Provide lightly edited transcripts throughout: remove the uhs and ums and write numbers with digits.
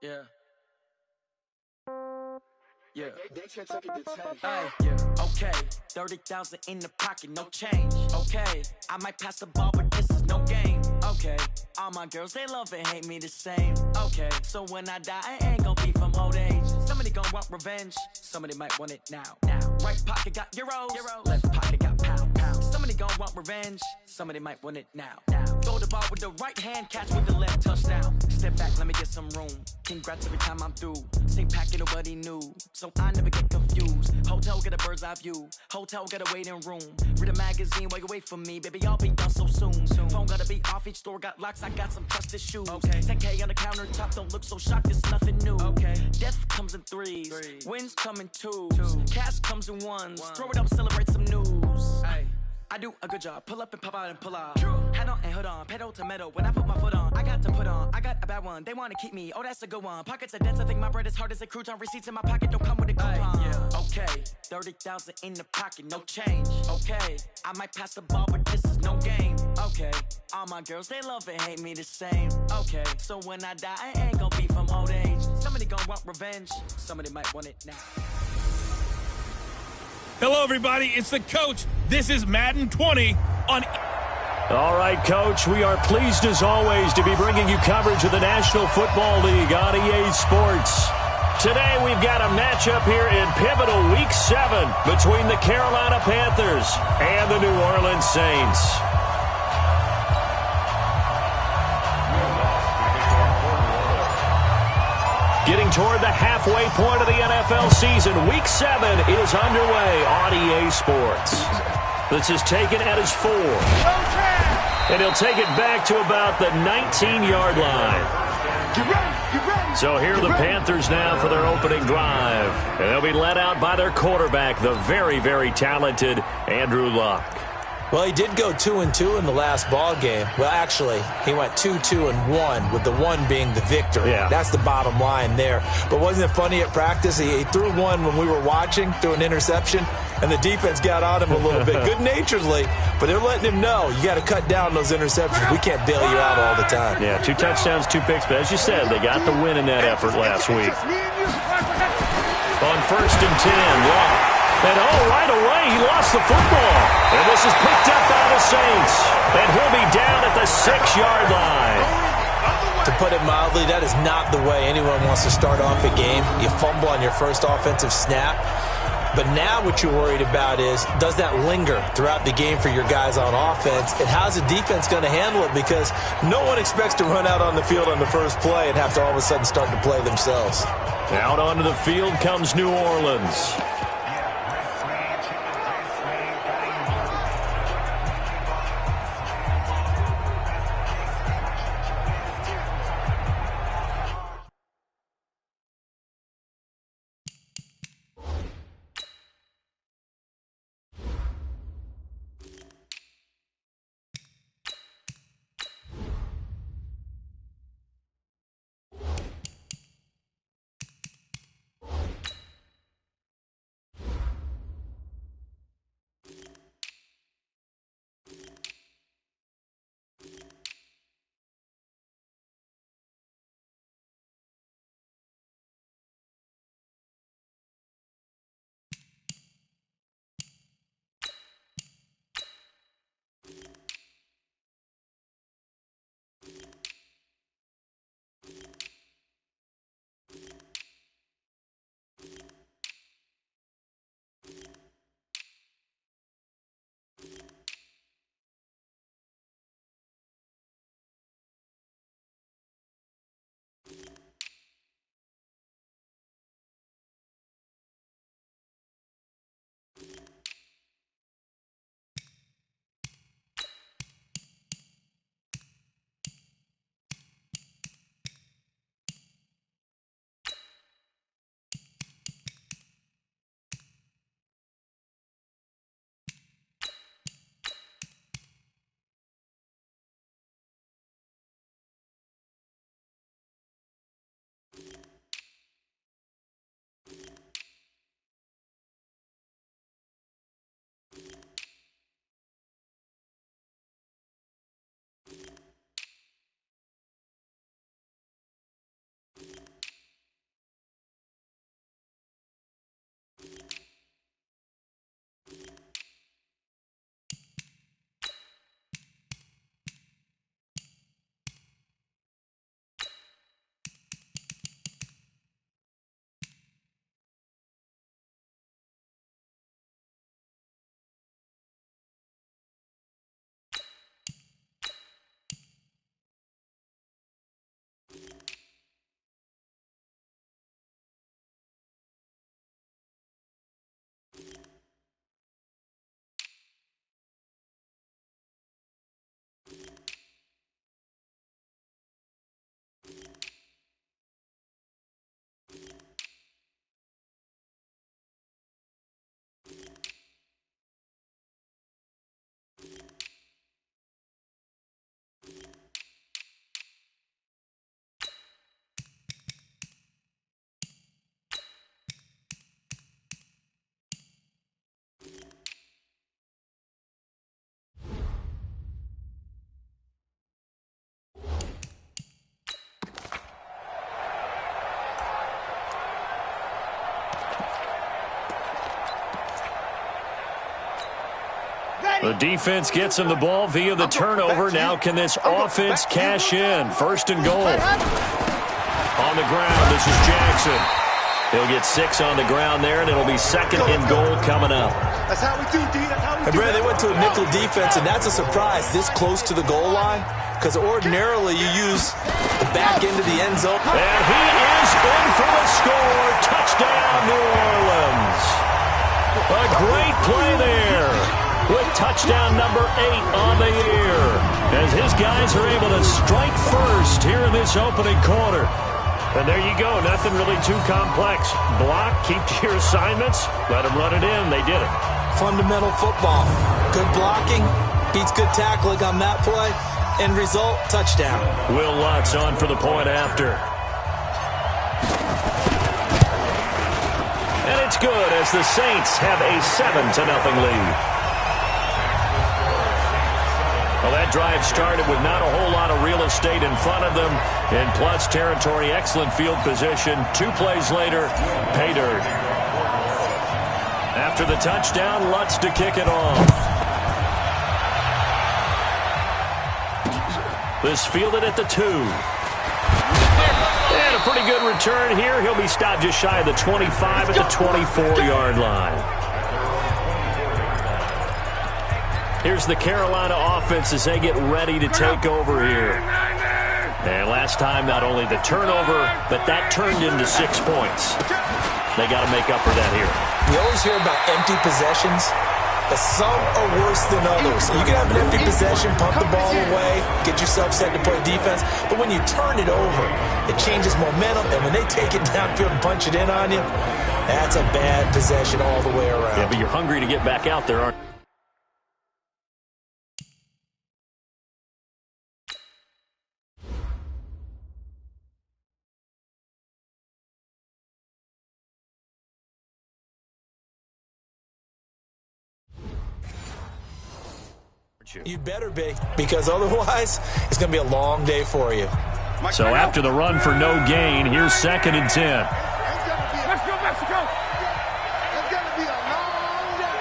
Yeah. Yeah. They should take it to 10. Ay, yeah. Okay. 30,000 in the pocket, no change. Okay. I might pass the ball, but this is no game. Okay. All my girls, they love and hate me the same. Okay. So when I die, I ain't gonna be from old age. Somebody gonna want revenge. Somebody might want it now. Right pocket got euros. Left pocket got pounds. Somebody gonna want revenge. Somebody might want it now. Throw the ball with the right hand, catch with the left, touchdown. Step back, let me get some room. Congrats every time I'm through. Same packet, nobody knew. So I never get confused. Hotel get a bird's eye view. Hotel get a waiting room. Read a magazine while you wait for me. Baby, I'll be done so soon. Phone gotta be off, each store got locks. I got some trusted shoes. 10K on the countertop, don't look so shocked, it's nothing new. Death comes in threes. Wins come in twos. Cash comes in ones. Throw it up, celebrate some news. I do a good job, pull up and pop out and pull out. Head on and hood on, pedal to metal. When I put my foot on, I got to put on. I got a bad one, they wanna keep me, oh that's a good one. Pockets are dense, I think my bread is hard as a crouton. Receipts in my pocket don't come with a coupon. Okay, 30,000 in the pocket, no change. Okay, I might pass the ball, but this is no game. Okay, all my girls, they love and hate me the same. Okay, so when I die, I ain't gonna be from old age. Somebody gonna want revenge, somebody might want it now. Hello, everybody. It's the coach. This is Madden 20 on... All right, Coach, we are pleased as always to be bringing you coverage of the National Football League on EA Sports. Today, we've got a matchup here in pivotal Week 7 between the Carolina Panthers and the New Orleans Saints. Getting toward the halfway point of the NFL season, Week 7 is underway on EA Sports. This is taken at his 4. And he'll take it back to about the 19-yard line. So here are the Panthers now for their opening drive. And they'll be led out by their quarterback, the very, very talented Andrew Luck. Well, he did go 2-2 in the last ball game. Well, actually, he went 2-2-1, with the 1 being the victory. Yeah. That's the bottom line there. But wasn't it funny at practice? He threw one when we were watching, threw an interception, and the defense got on him a little bit, good-naturedly. But they're letting him know, you got to cut down those interceptions. We can't bail you out all the time. Yeah, 2 touchdowns, 2 picks. But as you said, they got the win in that effort last week. On 1st and 10, Luck. And right away, he lost the football. And this is picked up by the Saints. And he'll be down at the 6-yard line. To put it mildly, that is not the way anyone wants to start off a game. You fumble on your first offensive snap. But now what you're worried about is, does that linger throughout the game for your guys on offense? And how's the defense going to handle it? Because no one expects to run out on the field on the first play and have to all of a sudden start to play themselves. Out onto the field comes New Orleans. The defense gets him the ball via the turnover. Now can this offense cash in? First and goal. On the ground, this is Jackson. He'll get 6 on the ground there, and it'll be second and goal coming up. That's how we do, D. That's how we do. Hey, Brad, they went to a nickel defense, and that's a surprise this close to the goal line, because ordinarily you use the back end of the end zone. And he is in for the score. Touchdown, New Orleans. A great play there with touchdown number 8 on the year, as his guys are able to strike first here in this opening quarter. And there you go. Nothing really too complex. Block, keep to your assignments, let them run it in. They did it. Fundamental football. Good blocking beats good tackling on that play. End result, touchdown. Will Lutz on for the point after. And it's good as the Saints have a 7-0 lead. Well, that drive started with not a whole lot of real estate in front of them. In plus territory, excellent field position. 2 plays later, pay dirt. After the touchdown, Lutz to kick it off. This fielded at the 2. And a pretty good return here. He'll be stopped just shy of the 25 at the 24-yard line. Here's the Carolina offense as they get ready to take over here. And last time, not only the turnover, but that turned into 6 points. They got to make up for that here. You always hear about empty possessions, but some are worse than others. You can have an empty possession, pump the ball away, get yourself set to play defense, but when you turn it over, it changes momentum, and when they take it downfield and punch it in on you, that's a bad possession all the way around. Yeah, but you're hungry to get back out there, aren't you? You better be, because otherwise it's going to be a long day for you. So after the run for no gain, here's 2nd and 10. Let's go, Mexico. It's going to be a long day.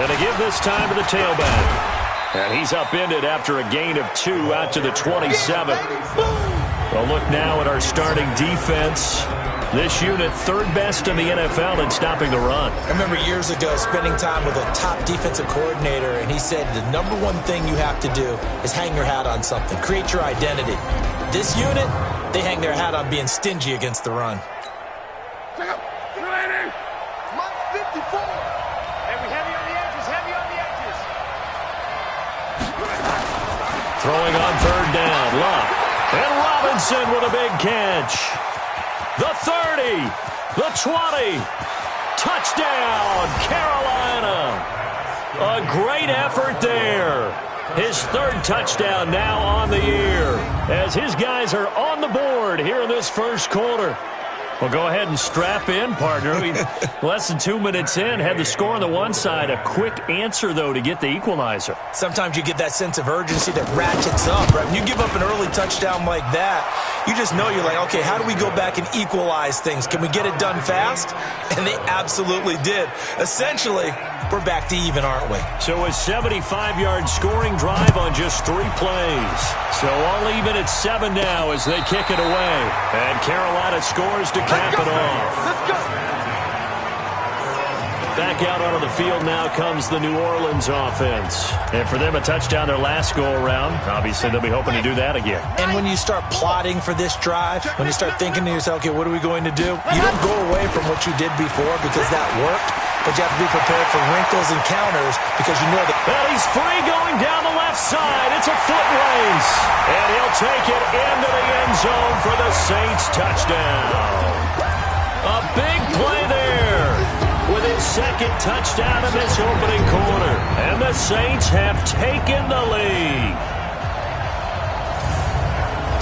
Going to give this time to the tailback. And he's upended after a gain of 2 out to the 27. Well, look now at our starting defense. This unit, 3rd best in the NFL in stopping the run. I remember years ago spending time with a top defensive coordinator, and he said the number one thing you have to do is hang your hat on something. Create your identity. This unit, they hang their hat on being stingy against the run. Check up. Mike 54. And we heavy on the edges, Throwing on 3rd down, Luck. And Robinson with a big catch. The 30, the 20, touchdown, Carolina. A great effort there. His 3rd touchdown now on the year as his guys are on the board here in this first quarter. Well, go ahead and strap in, partner. Less than 2 minutes in, had the score on the one side. A quick answer, though, to get the equalizer. Sometimes you get that sense of urgency that ratchets up, right? When you give up an early touchdown like that, you just know you're like, okay, how do we go back and equalize things? Can we get it done fast? And they absolutely did. Essentially, we're back to even, aren't we? So a 75-yard scoring drive on just 3 plays. So all even at 7 now as they kick it away. And Carolina scores to cap it off. Let's go. Back out onto the field now comes the New Orleans offense. And for them, a touchdown their last go-around. Obviously, they'll be hoping to do that again. And when you start plotting for this drive, when you start thinking to yourself, okay, what are we going to do? You don't go away from what you did before because that worked, but you have to be prepared for wrinkles and counters because you know that. Well, he's free going down the left side. It's a foot race. And he'll take it into the end zone for the Saints touchdown. A big play there with his 2nd touchdown in this opening quarter. And the Saints have taken the lead.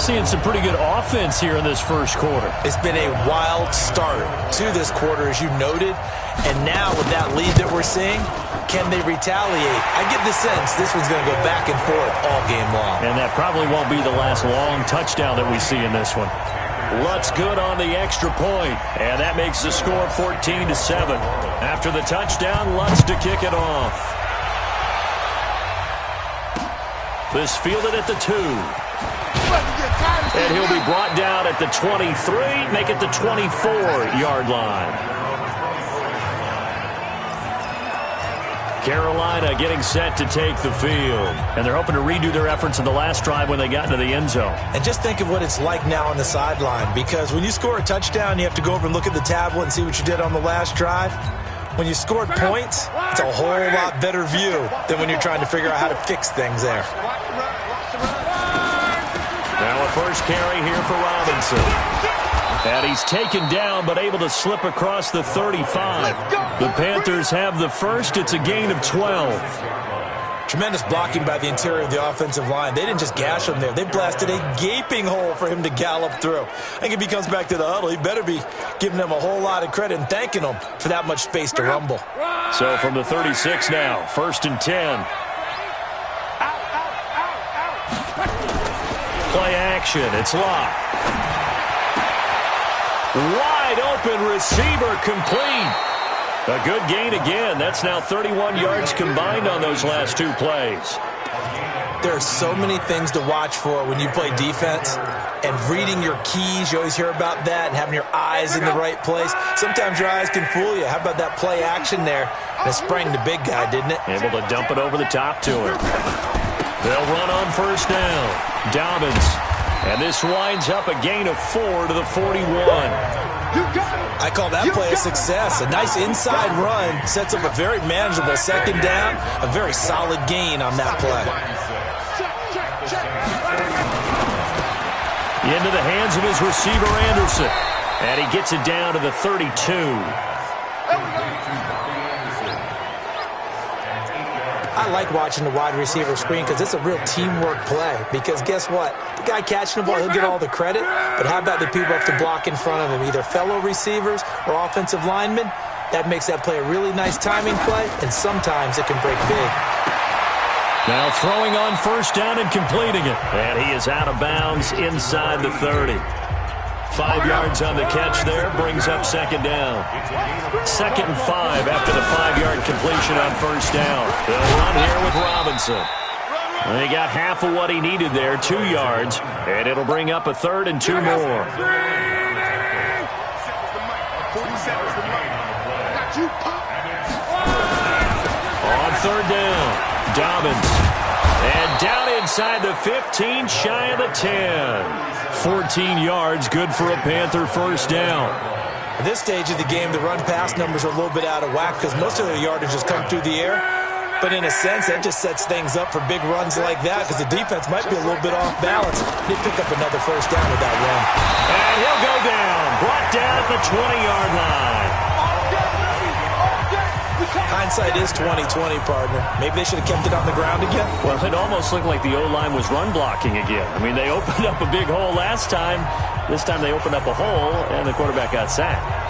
Seeing some pretty good offense here in this first quarter. It's been a wild start to this quarter, as you noted. And now with that lead that we're seeing, can they retaliate? I get the sense this one's going to go back and forth all game long. And that probably won't be the last long touchdown that we see in this one. Lutz good on the extra point, and that makes the score 14-7. After the touchdown, Lutz to kick it off. This fielded at the 2. And he'll be brought down at the 23, make it the 24-yard line. Carolina getting set to take the field. And they're hoping to redo their efforts in the last drive when they got into the end zone. And just think of what it's like now on the sideline, because when you score a touchdown, you have to go over and look at the tablet and see what you did on the last drive. When you scored points, it's a whole lot better view than when you're trying to figure out how to fix things there. Now a first carry here for Robinson. And he's taken down but able to slip across the 35. The Panthers have the first. It's a gain of 12. Tremendous blocking by the interior of the offensive line. They didn't just gash him there. They blasted a gaping hole for him to gallop through. I think if he comes back to the huddle, he better be giving them a whole lot of credit and thanking them for that much space to rumble. So from the 36 now, 1st and 10. Play action. It's locked. Wide open receiver complete. A good gain again. That's now 31 yards combined on those last 2 plays. There are so many things to watch for when you play defense. And reading your keys, you always hear about that, and having your eyes in the right place. Sometimes your eyes can fool you. How about that play action there? And it sprang the big guy, didn't it? Able to dump it over the top to him. They'll run on first down. Dobbins. And this winds up a gain of 4 to the 41. I call that play a success. A nice inside run sets up a very manageable second down. A very solid gain on that play. Into the hands of his receiver, Anderson. And he gets it down to the 32. I like watching the wide receiver screen because it's a real teamwork play. Because guess what? The guy catching the ball, he'll get all the credit. But how about the people up to block in front of him, either fellow receivers or offensive linemen? That makes that play a really nice timing play, and sometimes it can break big. Now throwing on first down and completing it. And he is out of bounds inside the 30. 5 yards on the catch there, brings up second down. 2nd and 5 after the 5-yard completion on first down. They'll run here with Robinson. They got half of what he needed there, 2 yards, and it'll bring up a 3rd and 2 more. On 3rd down, Dobbins. And down inside the 15, shy of the 10. 14 yards, good for a Panther first down. At this stage of the game, the run-pass numbers are a little bit out of whack because most of the yardage has come through the air. But in a sense, that just sets things up for big runs like that because the defense might be a little bit off balance. They pick up another first down with that run. And he'll go down, brought down at the 20-yard line. Hindsight is 20/20, partner. Maybe they should have kept it on the ground again. Well, it almost looked like the O-line was run blocking again. I mean, they opened up a big hole last time. This time they opened up a hole, and the quarterback got sacked.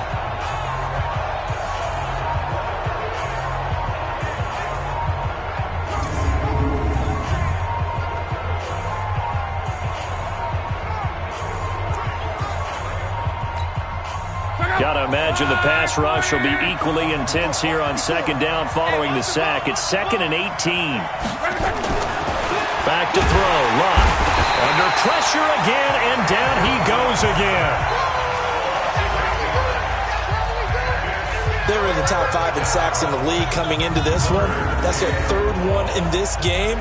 Got to imagine the pass rush will be equally intense here on second down following the sack. It's 2nd and 18. Back to throw. Lott under pressure again, and down he goes again. They were in the top 5 in sacks in the league coming into this one. That's their 3rd one in this game.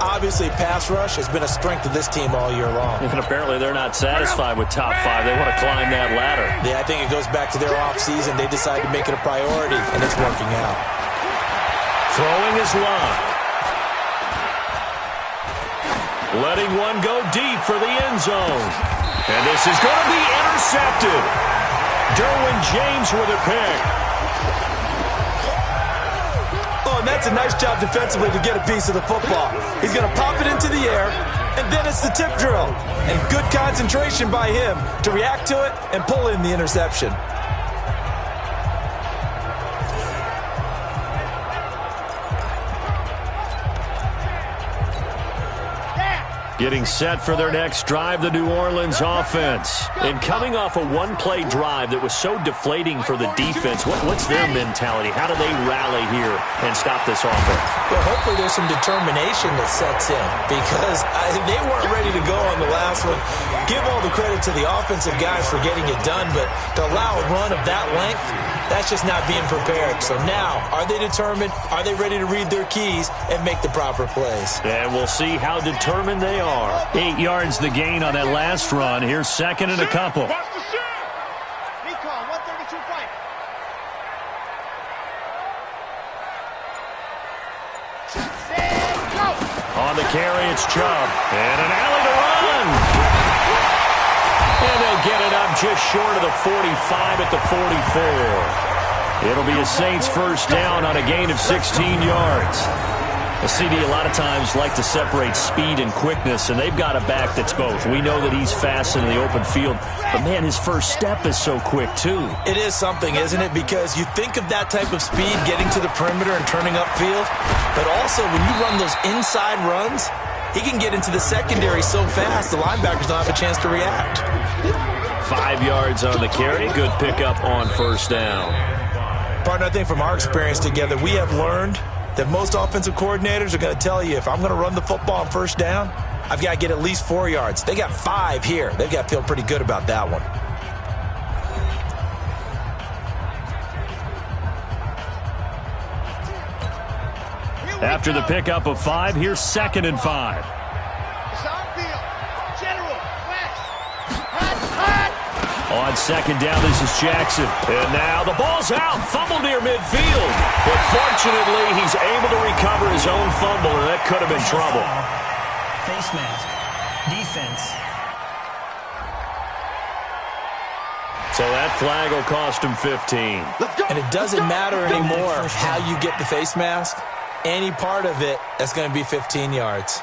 Obviously, pass rush has been a strength of this team all year long. And apparently they're not satisfied with top 5. They want to climb that ladder. Yeah, I think it goes back to their offseason. They decided to make it a priority, and it's working out. Throwing is Lott. Letting one go deep for the end zone. And this is going to be intercepted. Derwin James with a pick. Oh, and that's a nice job defensively to get a piece of the football. He's going to pop it into the air, and then it's the tip drill. And good concentration by him to react to it and pull in the interception. Getting set for their next drive, the New Orleans offense. And coming off a one-play drive that was so deflating for the defense, what's their mentality? How do they rally here and stop this offense? Well, hopefully there's some determination that sets in because they weren't ready to go on the last one. Give all the credit to the offensive guys for getting it done, but to allow a run of that length, that's just not being prepared. So now, are they determined? Are they ready to read their keys and make the proper plays? And we'll see how determined they are. 8 yards the gain on that last run. Here's second and a couple. On the carry, it's Chubb. And an alley to run. And they'll get it up just short of the 45 at the 44. It'll be a Saints first down on a gain of 16 yards. The CD a lot of times like to separate speed and quickness, and they've got a back that's both. We know that he's fast in the open field, but, man, his first step is so quick, too. It is something, isn't it? Because you think of that type of speed getting to the perimeter and turning upfield, but also when you run those inside runs, he can get into the secondary so fast the linebackers don't have a chance to react. 5 yards on the carry. Good pickup on first down. Partner, I think from our experience together, we have learned that most offensive coordinators are going to tell you, if I'm going to run the football on first down, I've got to get at least 4 yards. They got 5 here. They've got to feel pretty good about that one. After the pickup of 5, here's second and 5. On second down, this is Jackson. And now the ball's out. Fumble near midfield. But fortunately, he's able to recover his own fumble, and that could have been trouble. Face mask. Defense. So that flag will cost him 15. And it doesn't matter anymore how you get the face mask. Any part of it, that's going to be 15 yards.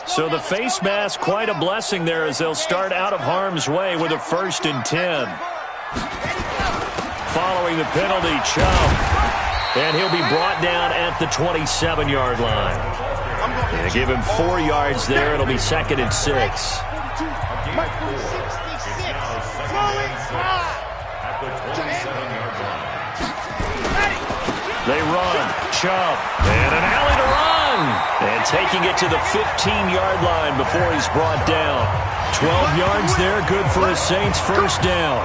So the face mask, quite a blessing there as they'll start out of harm's way with a 1st and 10. Following the penalty, Chubb. And he'll be brought down at the 27-yard line. And give him 4 yards there. It'll be 2nd and 6. They run. Chubb. And an alley to run. And taking it to the 15-yard line before he's brought down. 12 yards there, good for a Saints first down.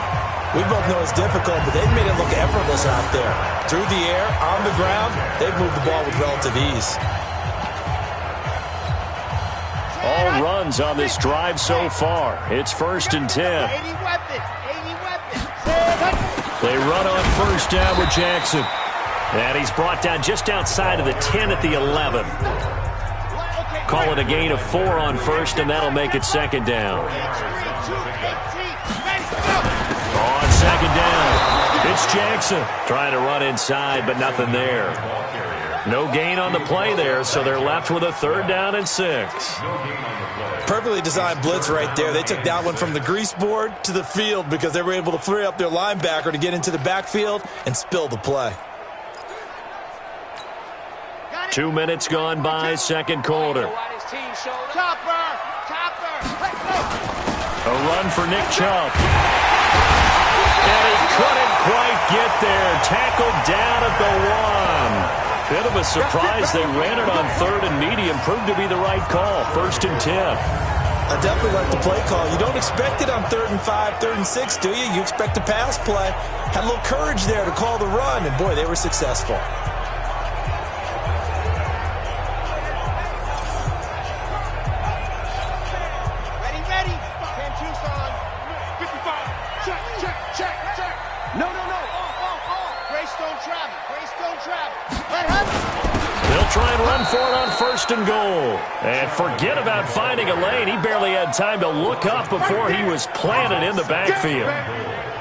We both know it's difficult, but they've made it look effortless out there. Through the air, on the ground, they've moved the ball with relative ease. All runs on this drive so far. It's 1st and 10. They run on first down with Jackson. And he's brought down just outside of the 10 at the 11. Call it a gain of 4 on first, and that'll make it 2nd down. On 2nd down, it's Jackson. Trying to run inside, but nothing there. No gain on the play there, so they're left with a 3rd down and 6. Perfectly designed blitz right there. They took that one from the grease board to the field because they were able to free up their linebacker to get into the backfield and spill the play. 2 minutes gone by, 2nd quarter. A run for Nick Chubb. And he couldn't quite get there. Tackled down at the 1. Bit of a surprise. They ran it on 3rd and medium. Proved to be the right call. 1st and 10. I definitely like the play call. You don't expect it on 3rd and 5, 3rd and 6, do you? You expect a pass play. Had a little courage there to call the run, and boy, they were successful. They'll try and run for it on 1st and goal. And forget about finding a lane. He barely had time to look up before he was planted in the backfield.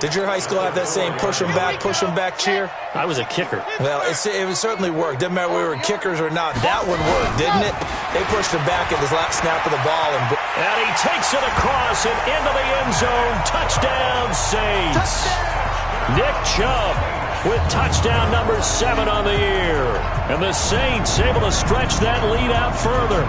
Did your high school have that same push 'em back cheer? I was a kicker. Well, it certainly worked. Didn't matter whether we were kickers or not. That one worked, didn't it? They pushed him back at his last snap of the ball. And he takes it across and into the end zone. Touchdown, Saints. Nick Chubb with touchdown number 7 on the year. And the Saints able to stretch that lead out further.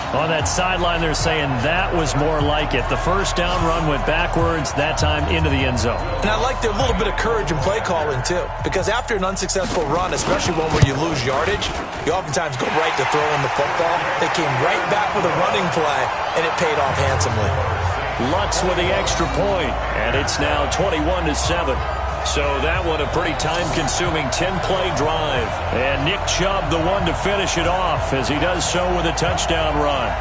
On that sideline, they're saying that was more like it. The first down run went backwards, that time into the end zone. And I like their little bit of courage in play calling, too. Because after an unsuccessful run, especially one where you lose yardage, you oftentimes go right to throwing the football. They came right back with a running play, and it paid off handsomely. Lutz with the extra point, and it's now 21-7. So that one a pretty time-consuming 10-play drive. And Nick Chubb the one to finish it off as he does so with a touchdown run.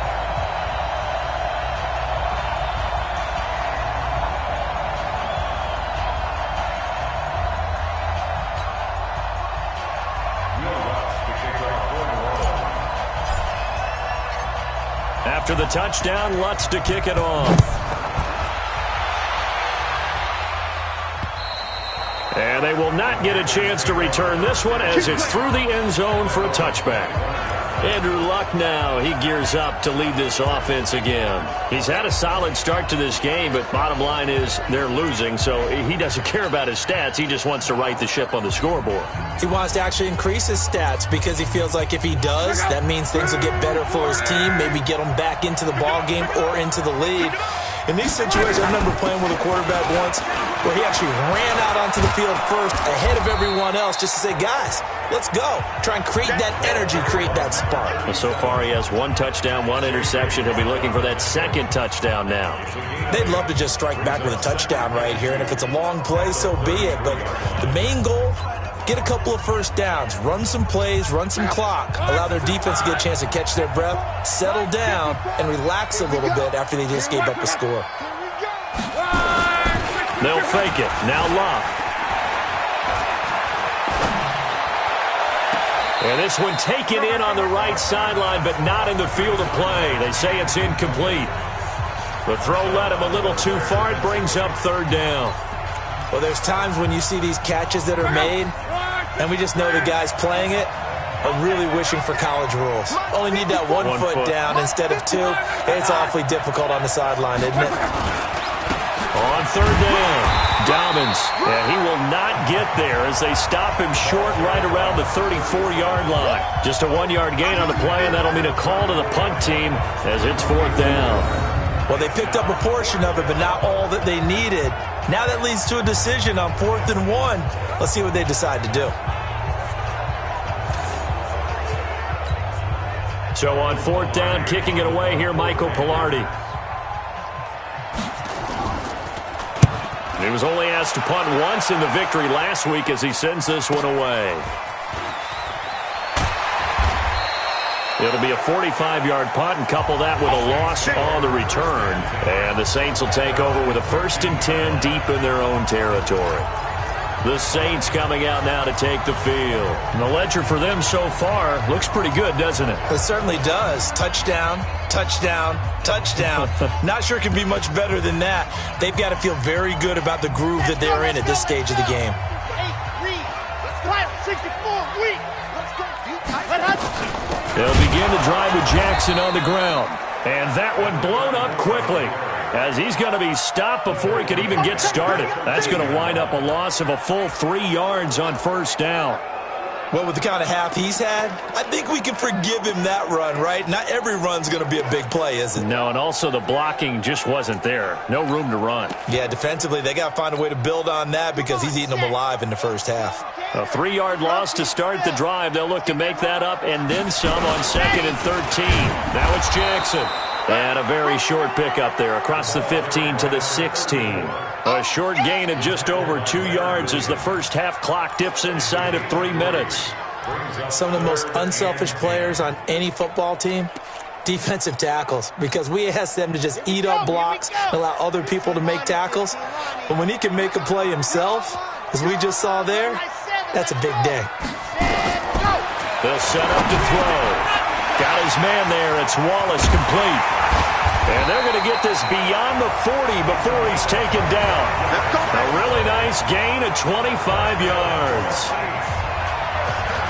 After the touchdown, Lutz to kick it off. And they will not get a chance to return this one as it's through the end zone for a touchback. Andrew Luck now, he gears up to lead this offense again. He's had a solid start to this game, but bottom line is they're losing, so he doesn't care about his stats. He just wants to right the ship on the scoreboard. He wants to actually increase his stats because he feels like if he does, that means things will get better for his team, maybe get him back into the ball game or into the lead. In these situations, I remember playing with a quarterback once where he actually ran out onto the field first ahead of everyone else just to say, guys, let's go. Try and create that energy, create that spark. Well, so far he has 1 touchdown, 1 interception. He'll be looking for that 2nd touchdown now. They'd love to just strike back with a touchdown right here, and if it's a long play, so be it. But the main goal, get a couple of first downs, run some plays, run some clock, allow their defense to get a chance to catch their breath, settle down, and relax a little bit after they just gave up a score. They'll fake it. Now Luck. And this one taken in on the right sideline, but not in the field of play. They say it's incomplete. The throw led him a little too far. It brings up 3rd down. Well, there's times when you see these catches that are made, and we just know the guys playing it are really wishing for college rules. Only need that one foot down instead of 2. It's awfully difficult on the sideline, isn't it? On 3rd down, Dobbins, and he will not get there as they stop him short right around the 34-yard line. Just a 1-yard gain on the play, and that'll mean a call to the punt team as it's 4th down. Well, they picked up a portion of it, but not all that they needed. Now that leads to a decision on 4th and 1. Let's see what they decide to do. So on 4th down, kicking it away here, Michael Pilardi. He was only asked to punt once in the victory last week as he sends this one away. It'll be a 45-yard punt and couple that with a loss on the return. And the Saints will take over with a 1st and 10 deep in their own territory. The Saints coming out now to take the field. And the ledger for them so far looks pretty good, doesn't it? It certainly does. Touchdown, touchdown, touchdown. Not sure it can be much better than that. They've got to feel very good about the groove that they're in at this stage of the game. They'll begin the drive with Jackson on the ground. And that one blown up quickly as he's going to be stopped before he could even get started. That's going to wind up a loss of a full 3 yards on 1st down. Well, with the kind of half he's had, I think we can forgive him that run, right? Not every run's going to be a big play, is it? No, and also the blocking just wasn't there. No room to run. Yeah, defensively, they got to find a way to build on that because he's eating them alive in the first half. A 3-yard loss to start the drive. They'll look to make that up and then some on 2nd and 13. Now it's Jackson. And a very short pickup there across the 15 to the 16. A short gain of just over 2 yards as the first half clock dips inside of 3 minutes. Some of the most unselfish players on any football team, defensive tackles, because we ask them to just eat up blocks and allow other people to make tackles. But when he can make a play himself, as we just saw there, that's a big day. They'll set up to throw. Got his man there. It's Wallace complete. And they're going to get this beyond the 40 before he's taken down. A really nice gain of 25 yards.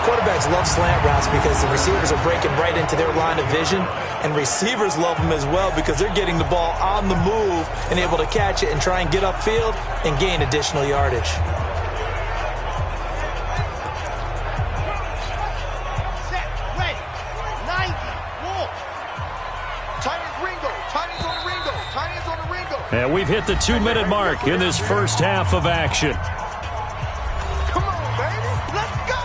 Quarterbacks love slant routes because the receivers are breaking right into their line of vision, and receivers love them as well because they're getting the ball on the move and able to catch it and try and get upfield and gain additional yardage. Set, ready, 90, walk. Tight end Ringo, tight end's on the Ringo, tight end's on the Ringo. And we've hit the 2-minute mark in this first half of action. Come on, baby, let's go.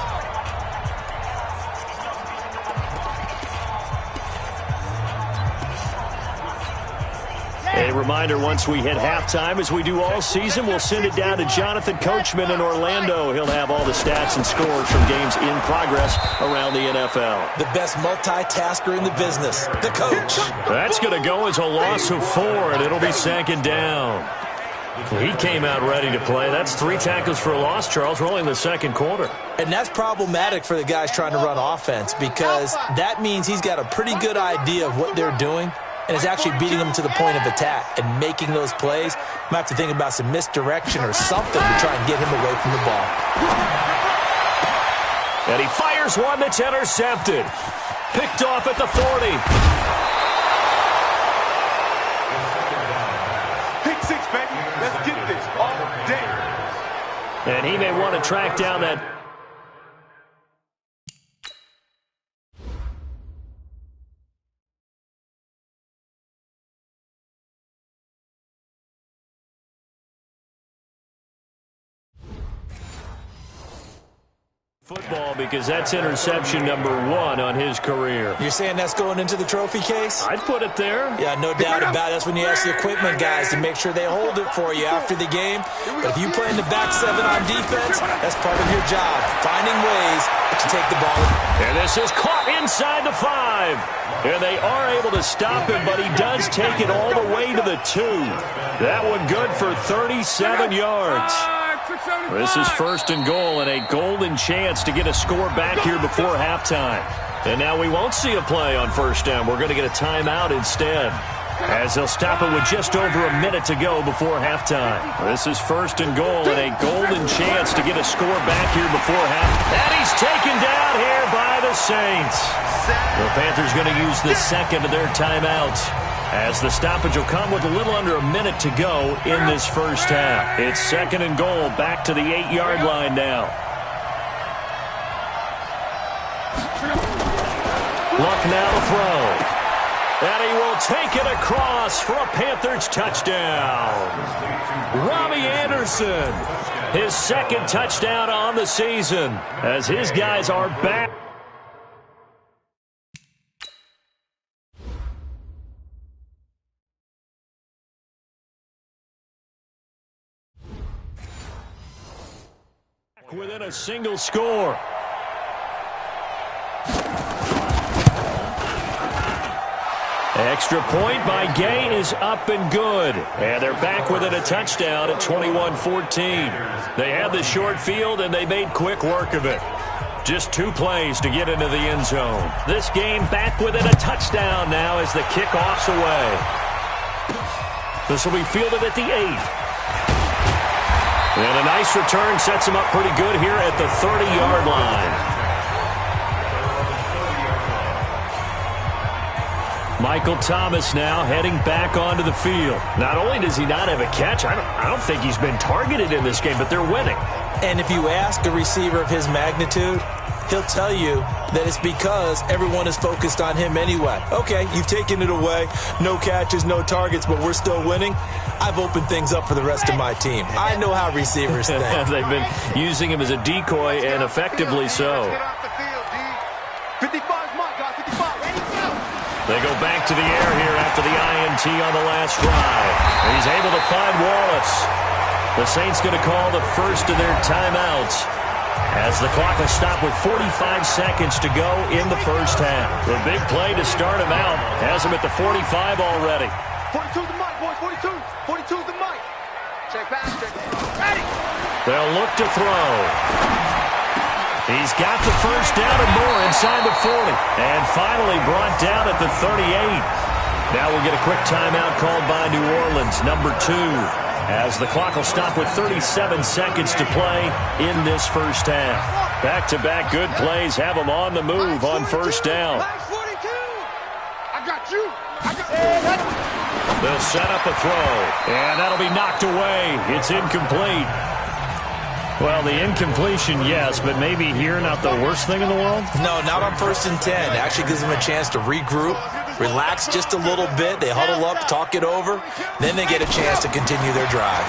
A reminder, once we hit halftime, as we do all season, we'll send it down to Jonathan Coachman in Orlando. He'll have all the stats and scores from games in progress around the NFL. The best multitasker in the business, the coach. That's going to go as a loss of 4, and it'll be second down. He came out ready to play. That's 3 tackles for a loss, Charles. We're only in the second quarter. And that's problematic for the guys trying to run offense because that means he's got a pretty good idea of what they're doing and is actually beating them to the point of attack and making those plays. Might have to think about some misdirection or something to try and get him away from the ball. And he fires one that's intercepted. Picked off at the 40. Pick 6, baby. Let's get this all day. And he may want to track down that. Football, because that's interception number 1 on his career. You're saying that's going into the trophy case? I'd put it there. Yeah, no doubt about it. That's when you ask the equipment guys to make sure they hold it for you after the game. But if you play in the back 7 on defense, that's part of your job, finding ways to take the ball. And this is caught inside the 5. And they are able to stop him, but he does take it all the way to the 2. That one good for 37 yards. This is first and goal and a golden chance to get a score back here before halftime. And now we won't see a play on first down. We're going to get a timeout instead, as they'll stop it with just over a minute to go before halftime. This is first and goal and a golden chance to get a score back here before halftime. And he's taken down here by the Saints. The Panthers going to use the second of their timeouts, as the stoppage will come with a little under a minute to go in this first half. It's second and goal, back to the 8-yard line now. Luck now to throw. And he will take it across for a Panthers touchdown. Robbie Anderson, his second touchdown on the season, as his guys are back. Within a single score. Extra point by Gay is up and good. And they're back within a touchdown at 21-14. They had the short field, and they made quick work of it. Just 2 plays to get into the end zone. This game back within a touchdown now as the kickoff's away. This will be fielded at the 8. And a nice return sets him up pretty good here at the 30-yard line. Michael Thomas now heading back onto the field. Not only does he not have a catch, I don't think he's been targeted in this game, but they're winning. And if you ask a receiver of his magnitude, he'll tell you that it's because everyone is focused on him anyway. Okay, you've taken it away. No catches, no targets, but we're still winning. I've opened things up for the rest of my team. I know how receivers think. They've been using him as a decoy, and effectively so. 55's Mike, guys, 55. They go back to the air here after the INT on the last drive. He's able to find Wallace. The Saints going to call the first of their timeouts, as the clock will stop with 45 seconds to go in the first half. The big play to start him out has him at the 45 already. 42's the mic, boys, 42. 42's the mic. Check pass, check. Ready. They'll look to throw. He's got the first down and more inside the 40. And finally brought down at the 38. Now we'll get a quick timeout called by New Orleans, number 2, as the clock will stop with 37 seconds to play in this first half. Back-to-back good plays have them on the move on first down. I got you. They'll set up a throw, and that'll be knocked away. It's incomplete. Well, the incompletion, yes, but maybe here not the worst thing in the world? No, not on 1st and 10. Actually gives them a chance to regroup, relax just a little bit. They huddle up, talk it over. Then they get a chance to continue their drive.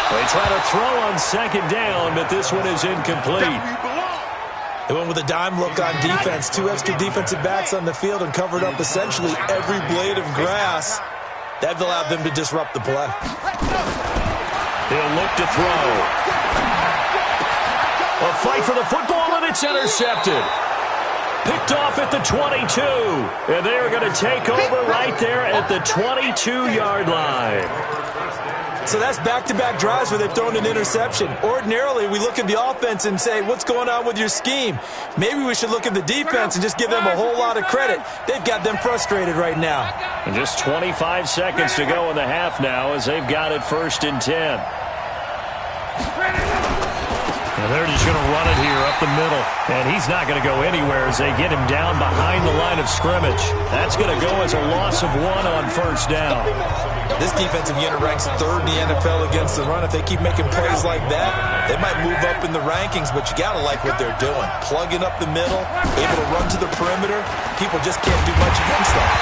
They try to throw on 2nd down, but this one is incomplete. They went with a dime look on defense. 2 extra defensive backs on the field and covered up essentially every blade of grass. That allowed them to disrupt the play. He'll look to throw. A fight for the football, and it's intercepted. Picked off at the 22. And they are going to take over right there at the 22-yard line. So that's back-to-back drives where they've thrown an interception. Ordinarily, we look at the offense and say, what's going on with your scheme? Maybe we should look at the defense and just give them a whole lot of credit. They've got them frustrated right now. And just 25 seconds to go in the half now as they've got it 1st and 10. And they're just going to run it here up the middle. And he's not going to go anywhere as they get him down behind the line of scrimmage. That's going to go as a loss of 1 on 1st down. This defensive unit ranks 3rd in the NFL against the run. If they keep making plays like that, they might move up in the rankings, but you got to like what they're doing. Plugging up the middle, able to run to the perimeter. People just can't do much against that.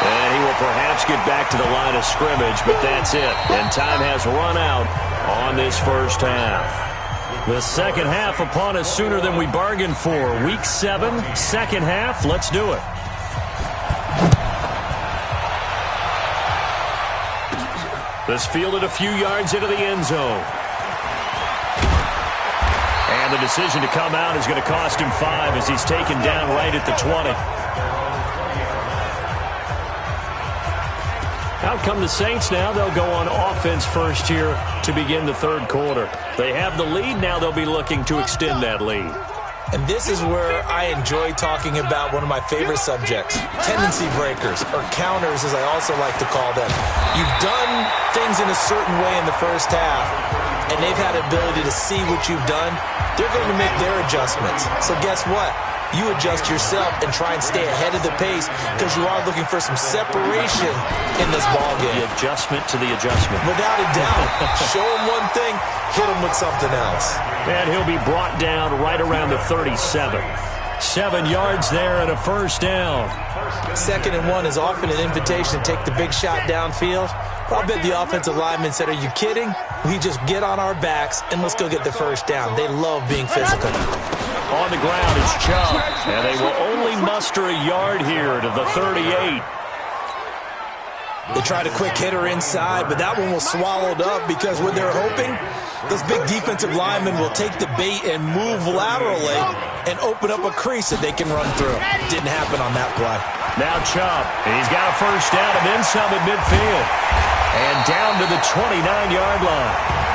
And he will perhaps get back to the line of scrimmage, but that's it. And time has run out on this first half. The second half upon us sooner than we bargained for. Week 7, second half. Let's do it. This fielded a few yards into the end zone. And the decision to come out is going to cost him 5 as he's taken down right at the 20. Out come the Saints now. They'll go on offense first here to begin the 3rd quarter. They have the lead. Now they'll be looking to extend that lead. And this is where I enjoy talking about one of my favorite subjects, tendency breakers, or counters as I also like to call them. You've done things in a certain way in the first half, and they've had the ability to see what you've done. They're going to make their adjustments. So guess what? You adjust yourself and try and stay ahead of the pace because you are looking for some separation in this ballgame. The adjustment to the adjustment. Without a doubt. Show him one thing, hit him with something else. And he'll be brought down right around the 37. 7 yards there and a 1st down. 2nd and 1 is often an invitation to take the big shot downfield. But I bet the offensive lineman said, are you kidding? We just get on our backs and let's go get the 1st down. They love being physical. On the ground is Chubb, and they will only muster a yard here to the 38. They tried a quick hitter inside, but that one was swallowed up because what they're hoping, those big defensive linemen will take the bait and move laterally and open up a crease that they can run through. Didn't happen on that play. Now Chubb, he's got a 1st down and then some at midfield. And down to the 29-yard line.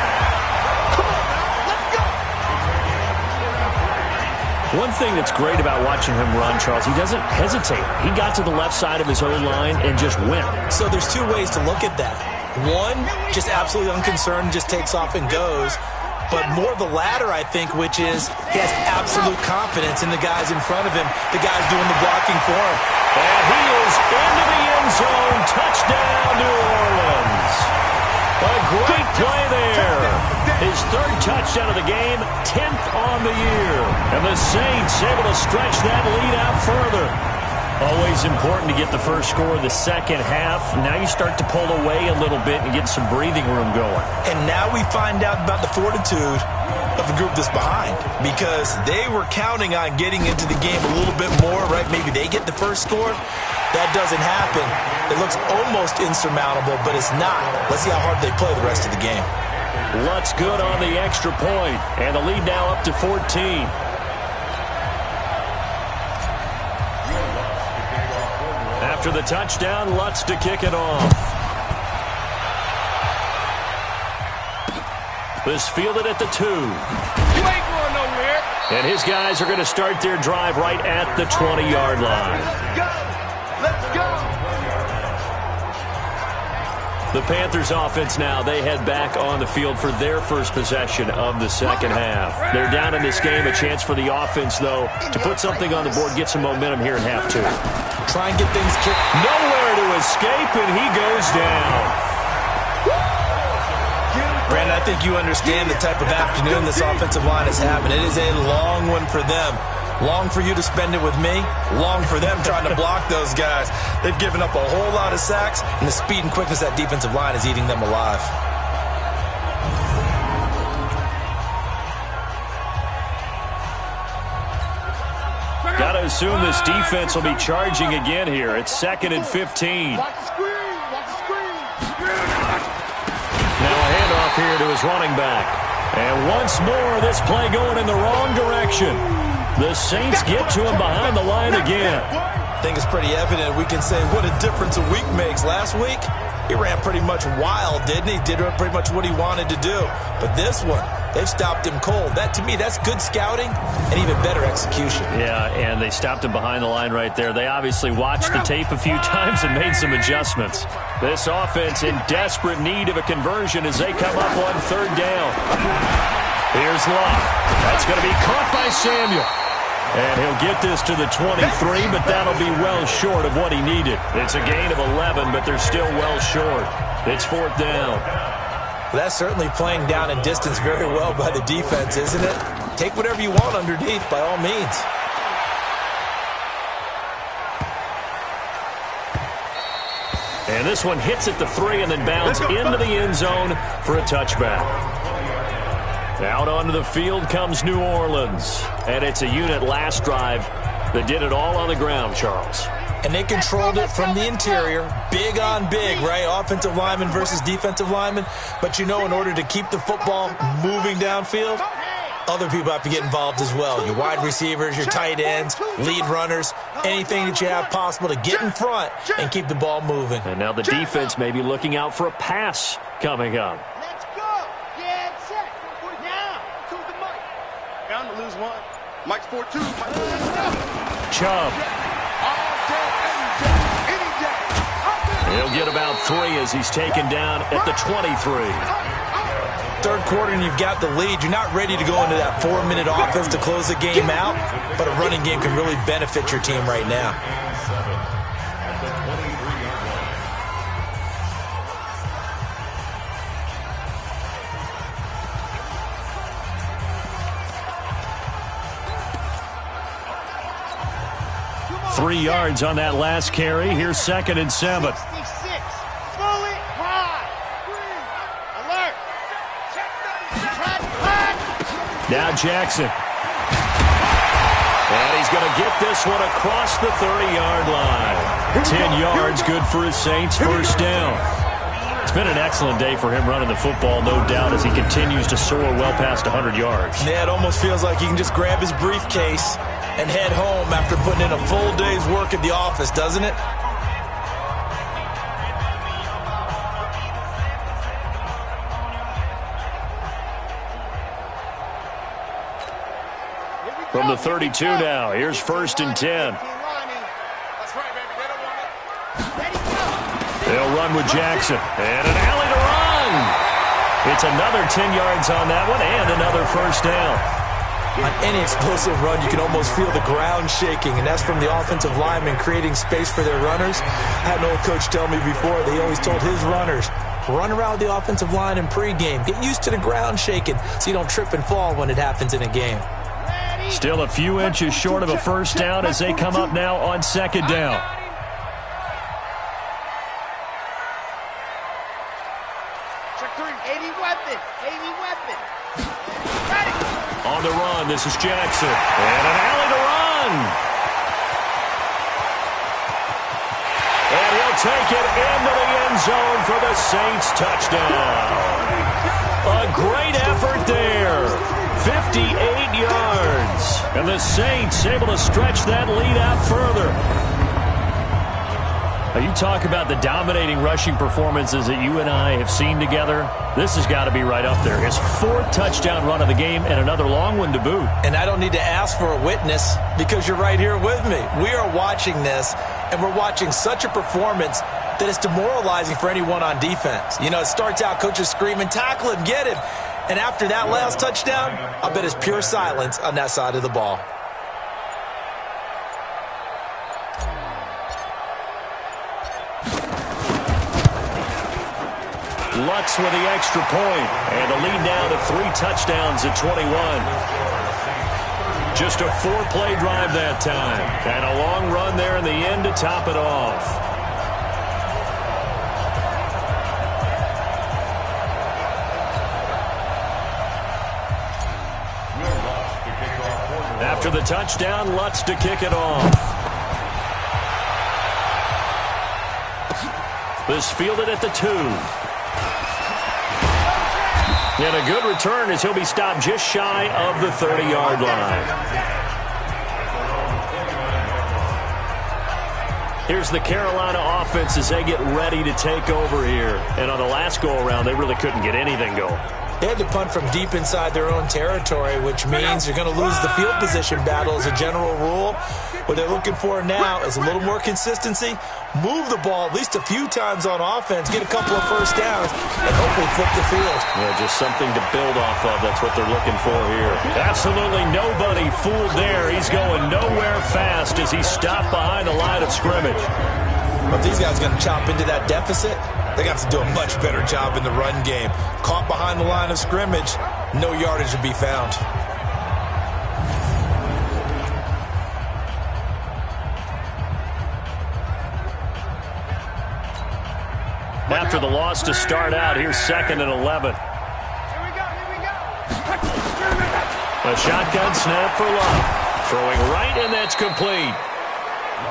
One thing that's great about watching him run, Charles, he doesn't hesitate. He got to the left side of his own line and just went. So there's 2 ways to look at that. One, just absolutely unconcerned, just takes off and goes. But more the latter, I think, which is he has absolute confidence in the guys in front of him, the guys doing the blocking for him. And he is into the end zone. Touchdown, New Orleans. A great play there. His 3rd touchdown of the game, 10th on the year. And the Saints able to stretch that lead out further. Always important to get the first score of the second half. Now you start to pull away a little bit and get some breathing room going. And now we find out about the fortitude of the group that's behind, because they were counting on getting into the game a little bit more, right? Maybe they get the first score. That doesn't happen. It looks almost insurmountable, but it's not. Let's see how hard they play the rest of the game. Lutz good on the extra point, and the lead now up to 14. After the touchdown, Lutz to kick it off. This fielded at the 2. You ain't going nowhere. And his guys are going to start their drive right at the 20-yard line. The Panthers offense now, they head back on the field for their first possession of the second half. They're down in this game. A chance for the offense, though, to put something on the board, get some momentum here in half two. Try and get things kicked. Nowhere to escape, and he goes down. Brandon, I think you understand the type of afternoon this offensive line is having. It is a long one for them. Long for you to spend it with me. Long for them trying to block those guys. They've given up a whole lot of sacks, and the speed and quickness of that defensive line is eating them alive. Got to assume this defense will be charging again here. It's 2nd and 15. Watch the screen. Watch the screen. Now a handoff here to his running back. And once more, this play going in the wrong direction. The Saints get to him behind the line again. I think it's pretty evident. We can say what a difference a week makes. Last week, he ran pretty much wild, didn't he? Did pretty much what he wanted to do. But this one, they've stopped him cold. That, to me, that's good scouting and even better execution. Yeah, and they stopped him behind the line right there. They obviously watched the tape a few times and made some adjustments. This offense in desperate need of a conversion as they come up on 3rd down. Here's Love. That's going to be caught by Samuel. And he'll get this to the 23, but that'll be well short of what he needed. It's a gain of 11, but they're still well short. It's 4th down. Well, that's certainly playing down in distance very well by the defense, isn't it? Take whatever you want underneath, by all means. And this one hits at the 3 and then bounds into the end zone for a touchback. Out onto the field comes New Orleans. And it's a unit last drive that did it all on the ground, Charles. And they controlled it from the interior. Big on big, right? Offensive lineman versus defensive lineman. But you know, in order to keep the football moving downfield, other people have to get involved as well. Your wide receivers, your tight ends, lead runners, anything that you have possible to get in front and keep the ball moving. And now the defense may be looking out for a pass coming up. Let's go. Get set. Now to the mic. Bound to lose one. Mike's 4-2. Chubb. He'll get about 3 as he's taken down at the 23. Third quarter and you've got the lead. You're not ready to go into that 4-minute offense to close the game out, but a running game can really benefit your team right now. Three yards on that last carry. Here's 2nd and 7. 66. Fully high. Alert. Now Jackson. And he's going to get this one across the 30-yard line. 10 yards, good for his Saints. First down. It's been an excellent day for him running the football, no doubt, as he continues to soar well past 100 yards. Yeah, it almost feels like he can just grab his briefcase and head home after putting in a full day's work at the office, doesn't it? From the 32 now, here's 1st and 10. They'll run with Jackson. And an alley to run. It's another 10 yards on that one and another first down. On any explosive run, you can almost feel the ground shaking, and that's from the offensive linemen creating space for their runners. I had an old coach tell me before, they always told his runners, run around the offensive line in pregame. Get used to the ground shaking so you don't trip and fall when it happens in a game. Still a few inches short of a first down as they come up now on 2nd down. Check 3. 80 weapon. 80 weapon. On the run, this is Jackson. And an alley to run. And he'll take it into the end zone for the Saints touchdown. A great effort there. 58 yards. And the Saints able to stretch that lead out further. Now, you talk about the dominating rushing performances that you and I have seen together. This has got to be right up there. His 4th touchdown run of the game and another long one to boot. And I don't need to ask for a witness because you're right here with me. We are watching this, and we're watching such a performance that it's demoralizing for anyone on defense. You know, it starts out, coaches screaming, tackle him, get him. And after that last touchdown, I bet it's pure silence on that side of the ball. Lutz with the extra point, and the lead now to 3 touchdowns at 21. Just a 4-play drive that time, and a long run there in the end to top it off. After the touchdown, Lutz to kick it off. This fielded at the 2. And a good return as he'll be stopped just shy of the 30-yard line. Here's the Carolina offense as they get ready to take over here. And on the last go-around, they really couldn't get anything going. They had to punt from deep inside their own territory, which means you're going to lose the field position battle as a general rule. What they're looking for now is a little more consistency, move the ball at least a few times on offense, get a couple of first downs, and hopefully flip the field. Yeah, just something to build off of. That's what they're looking for here. Absolutely nobody fooled there. He's going nowhere fast as he's stopped behind the line of scrimmage. But if these guys are going to chop into that deficit, they got to do a much better job in the run game. Caught behind the line of scrimmage, no yardage to be found. After the loss to start out, here's 2nd and 11. A shotgun snap for Love. Throwing right, and that's complete.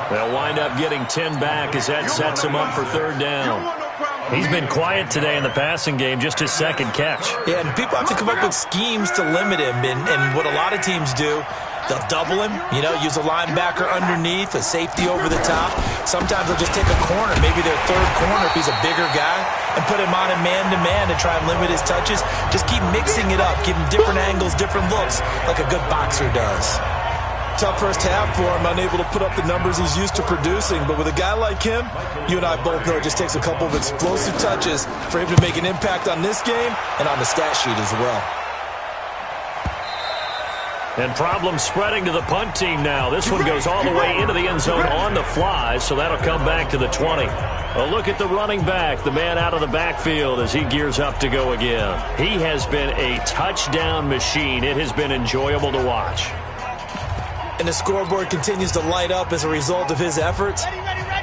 They'll wind up getting 10 back as that sets him up for 3rd down. He's been quiet today in the passing game, just his 2nd catch. Yeah, and people have to come up with schemes to limit him. And what a lot of teams do, they'll double him, you know, use a linebacker underneath, a safety over the top. Sometimes they'll just take a corner, maybe their 3rd corner if he's a bigger guy, and put him on a man-to-man to try and limit his touches. Just keep mixing it up, give him different angles, different looks, like a good boxer does. Tough first half for him, unable to put up the numbers he's used to producing. But with a guy like him, you and I both know it just takes a couple of explosive touches for him to make an impact on this game and on the stat sheet as well. And problems spreading to the punt team now. This one goes all the way into the end zone on the fly, so that'll come back to the 20. A look at the running back, the man out of the backfield as he gears up to go again. He has been a touchdown machine. It has been enjoyable to watch. And the scoreboard continues to light up as a result of his efforts.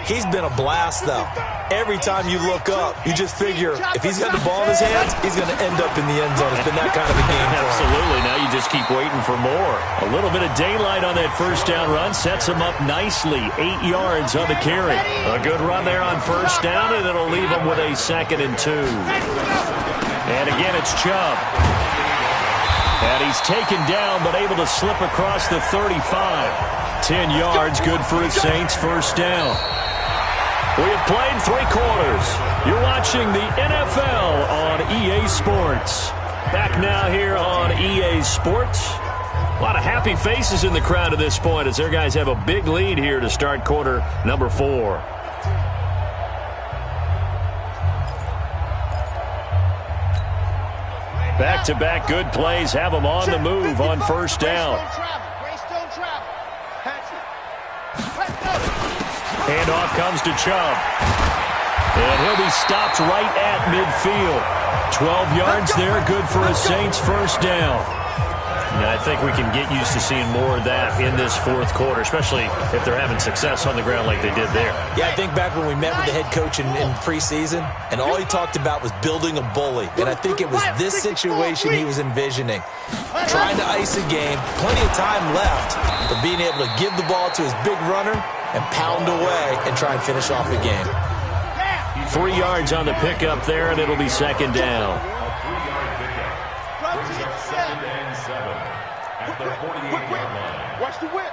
He's been a blast, though. Every time you look up, you just figure if he's got the ball in his hands, he's going to end up in the end zone. It's been that kind of a game for him. Absolutely. Now you just keep waiting for more. A little bit of daylight on that first down run sets him up nicely. 8 yards on the carry. A good run there on first down, and it'll leave him with a 2nd and 2. And again, it's Chubb. And he's taken down, but able to slip across the 35. 10 yards, good for his Saints first down. We have played 3 quarters. You're watching the NFL on EA Sports. Back now here on EA Sports. A lot of happy faces in the crowd at this point as their guys have a big lead here to start quarter number 4. Back-to-back good plays have them on the move on first down. Handoff comes to Chubb. And he'll be stopped right at midfield. 12 yards there, good for a Saints first down. And I think we can get used to seeing more of that in this 4th quarter, especially if they're having success on the ground like they did there. Yeah, I think back when we met with the head coach in preseason, and all he talked about was building a bully. And I think it was this situation he was envisioning. Trying to ice a game, plenty of time left, but being able to give the ball to his big runner and pound away and try and finish off the game. 3 yards on the pickup there, and it'll be 2nd down. Watch the whip.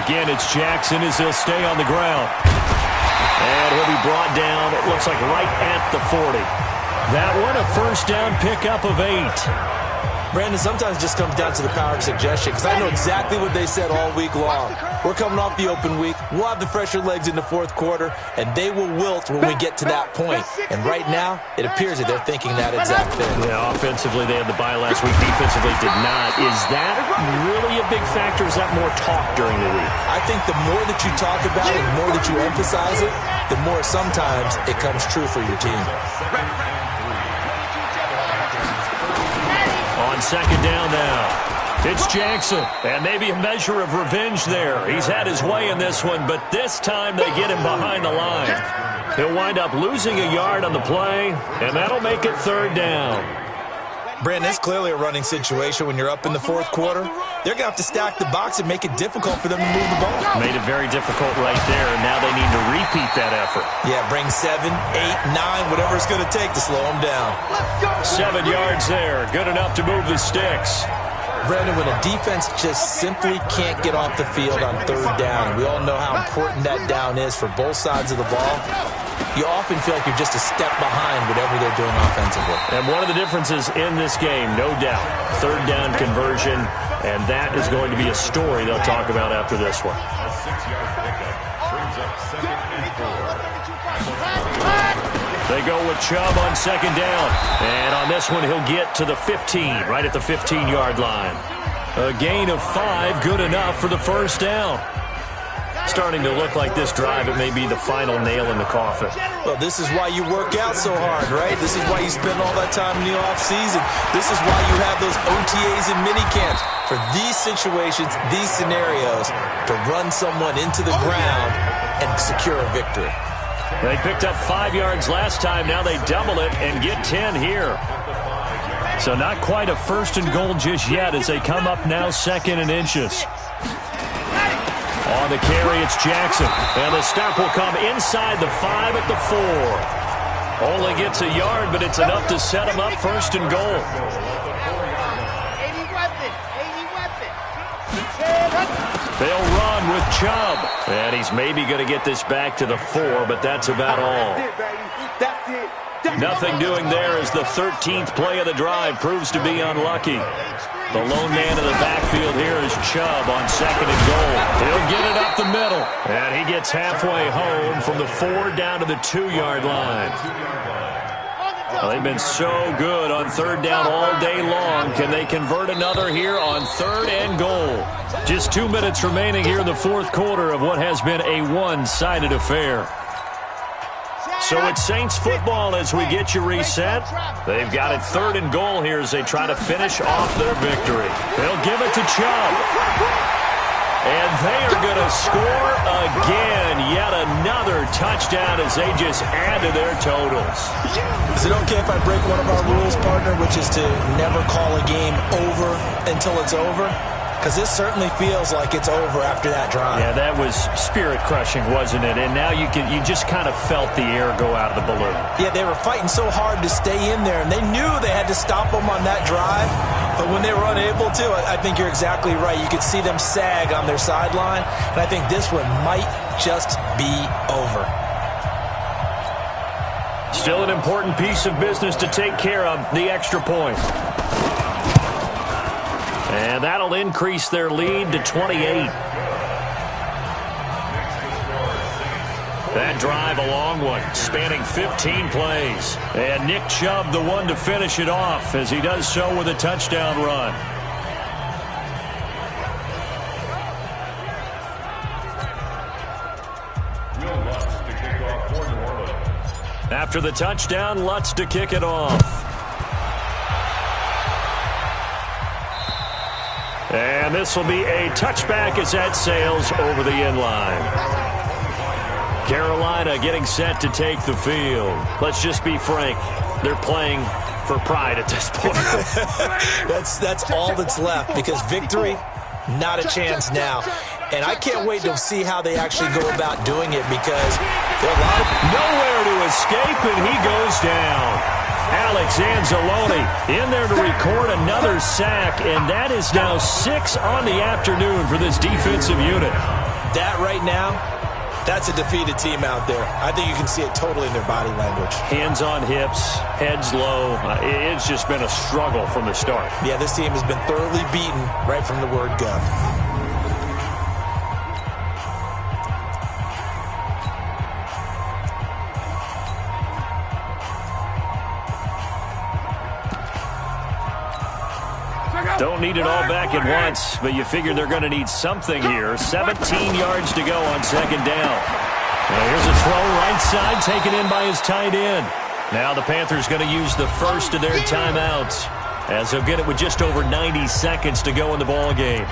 Again, it's Jackson as he'll stay on the ground. And he'll be brought down, it looks like right at the 40. That one, a first down pickup of 8. Brandon, sometimes it just comes down to the power of suggestion, because I know exactly what they said all week long. We're coming off the open week. We'll have the fresher legs in the fourth quarter, and they will wilt when we get to that point. And right now, it appears that they're thinking that exact thing. Yeah, offensively, they had the bye last week. Defensively, did not. Is that really a big factor? Is that more talk during the week? I think the more that you talk about it, the more that you emphasize it, the more sometimes it comes true for your team. On second down now, it's Jackson, and maybe a measure of revenge there. He's had his way in this one, but this time they get him behind the line. He'll wind up losing a yard on the play, and that'll make it third down. Brandon, it's clearly a running situation when you're up in the fourth quarter. They're going to have to stack the box and make it difficult for them to move the ball. Made it very difficult right there, and now they need to repeat that effort. Yeah, bring 7, 8, 9, whatever it's going to take to slow them down. 7 yards there, good enough to move the sticks. Brandon, when a defense just simply can't get off the field on third down, and we all know how important that down is for both sides of the ball, you often feel like you're just a step behind whatever they're doing offensively. And one of the differences in this game, no doubt, third down conversion, and that is going to be a story they'll talk about after this one. They go with Chubb on second down. And on this one, he'll get to the 15, right at the 15-yard line. A gain of 5, good enough for the first down. Starting to look like this drive, it may be the final nail in the coffin. Well, this is why you work out so hard, right? This is why you spend all that time in the offseason. This is why you have those OTAs and minicamps. For these situations, these scenarios, to run someone into the ground and secure a victory. They picked up 5 yards last time. Now they double it and get 10 here. So not quite a first and goal just yet as they come up now second and inches. On the carry, it's Jackson. And the stop will come inside the 5 at the 4. Only gets a yard, but it's enough to set him up first and goal. They'll run with Chubb. And he's maybe going to get this back to the 4, but that's about all. Nothing doing there as the 13th play of the drive proves to be unlucky. The lone man in the backfield here is Chubb on second and goal. He'll get it up the middle. And he gets halfway home from the 4 down to the 2-yard line. Well, they've been so good on third down all day long. Can they convert another here on third and goal? Just 2 minutes remaining here in the fourth quarter of what has been a one-sided affair. So it's Saints football as we get you reset. They've got it third and goal here as they try to finish off their victory. They'll give it to Chubb. And they are going to score again. Yet another touchdown as they just add to their totals. Is it okay if I break one of our rules, partner, which is to never call a game over until it's over? Because this certainly feels like it's over after that drive. Yeah, that was spirit-crushing, wasn't it? And now you just kind of felt the air go out of the balloon. Yeah, they were fighting so hard to stay in there, and they knew they had to stop them on that drive. But when they were unable to, I think you're exactly right. You could see them sag on their sideline, and I think this one might just be over. Still an important piece of business to take care of, the extra point. And that'll increase their lead to 28. That drive, a long one, spanning 15 plays. And Nick Chubb, the one to finish it off, as he does so with a touchdown run. After the touchdown, Lutz to kick it off. And this will be a touchback as that sails over the end line. Carolina getting set to take the field. Let's just be frank. They're playing for pride at this point. That's all that's left, because victory, not a chance now. And I can't wait to see how they actually go about doing it, because there are a lot of... Nowhere to escape, and he goes down. Alex Anzalone in there to record another sack, and that is now 6 on the afternoon for this defensive unit. That right now That's a defeated team out there. I think you can see it totally in their body language. Hands on hips, heads low. It's just been a struggle from the start. Yeah, this team has been thoroughly beaten right from the word go. Don't need it all back at once, but you figure they're going to need something here. 17 yards to go on second down. Well, here's a throw right side taken in by his tight end. Now the Panthers going to use the first of their timeouts as they'll get it with just over 90 seconds to go in the ball game.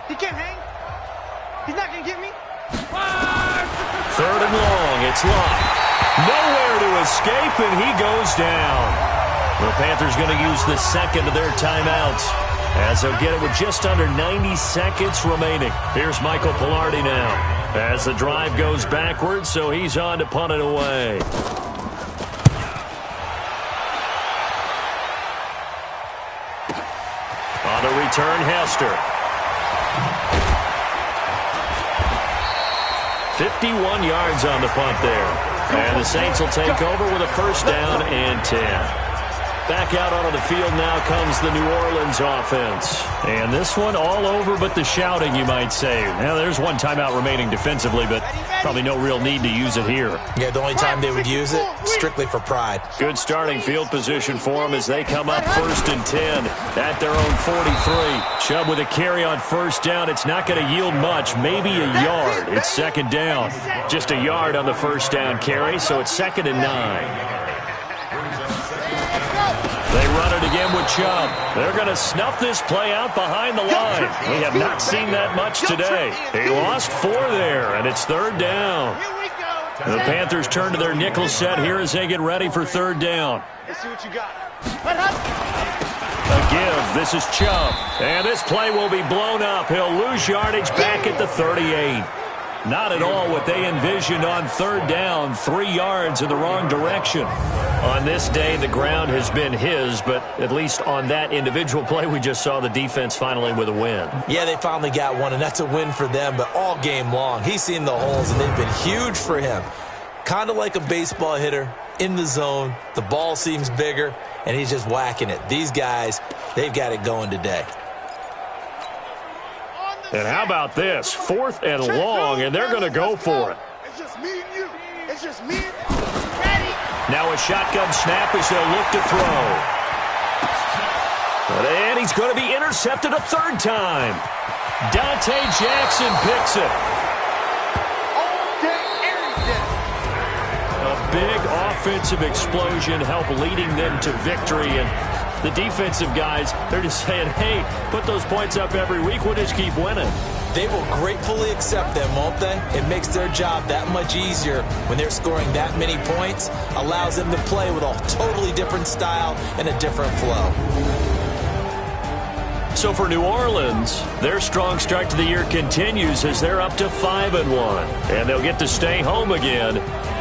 He can't hang. He's not going to get me. Third and long. It's locked. Nowhere to escape, and he goes down. The Panthers going to use the second of their timeouts as they'll get it with just under 90 seconds remaining. Here's Michael Pilardi now as the drive goes backwards, so he's on to punt it away. On the return, Hester. 51 yards on the punt there. And the Saints will take over with a first down and 10. Back out onto the field now comes the New Orleans offense. And this one all over but the shouting, you might say. Now, there's one timeout remaining defensively, but probably no real need to use it here. Yeah, the only time they would use it, strictly for pride. Good starting field position for them as they come up first and 10 at their own 43. Chubb with a carry on first down. It's not going to yield much, maybe a yard. It's second down. Just a yard on the first down carry, so it's second and 9. They run it again with Chubb. They're going to snuff this play out behind the line. We have not seen that much today. He lost 4 there, and it's third down. The Panthers turn to their nickel set here as they get ready for third down. Let's see what you got. A give. This is Chubb. And this play will be blown up. He'll lose yardage back at the 38. Not at all what they envisioned on third down. 3 yards in the wrong direction. On this day, the ground has been his, but at least on that individual play, we just saw the defense finally with a win. Yeah, they finally got one, and that's a win for them, but all game long, he's seen the holes, and they've been huge for him. Kind of like a baseball hitter in the zone. The ball seems bigger, and he's just whacking it. These guys, they've got it going today. And how about this? 4th and long, and they're going to go for it. It's just me and you. It's just me and you. Now a shotgun snap as they'll look to throw. And he's going to be intercepted a third time. Dante Jackson picks it. All day, every day. A big offensive explosion helped leading them to victory. And the defensive guys, they're just saying, hey, put those points up every week. We'll just keep winning. They will gratefully accept them, won't they? It makes their job that much easier when they're scoring that many points. Allows them to play with a totally different style and a different flow. So for New Orleans, their strong start to the year continues as they're up to 5-1. And they'll get to stay home again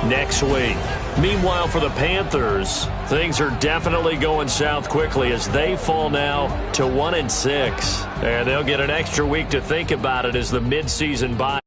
next week. Meanwhile, for the Panthers, things are definitely going south quickly as they fall now to 1-6. And they'll get an extra week to think about it as the midseason bye.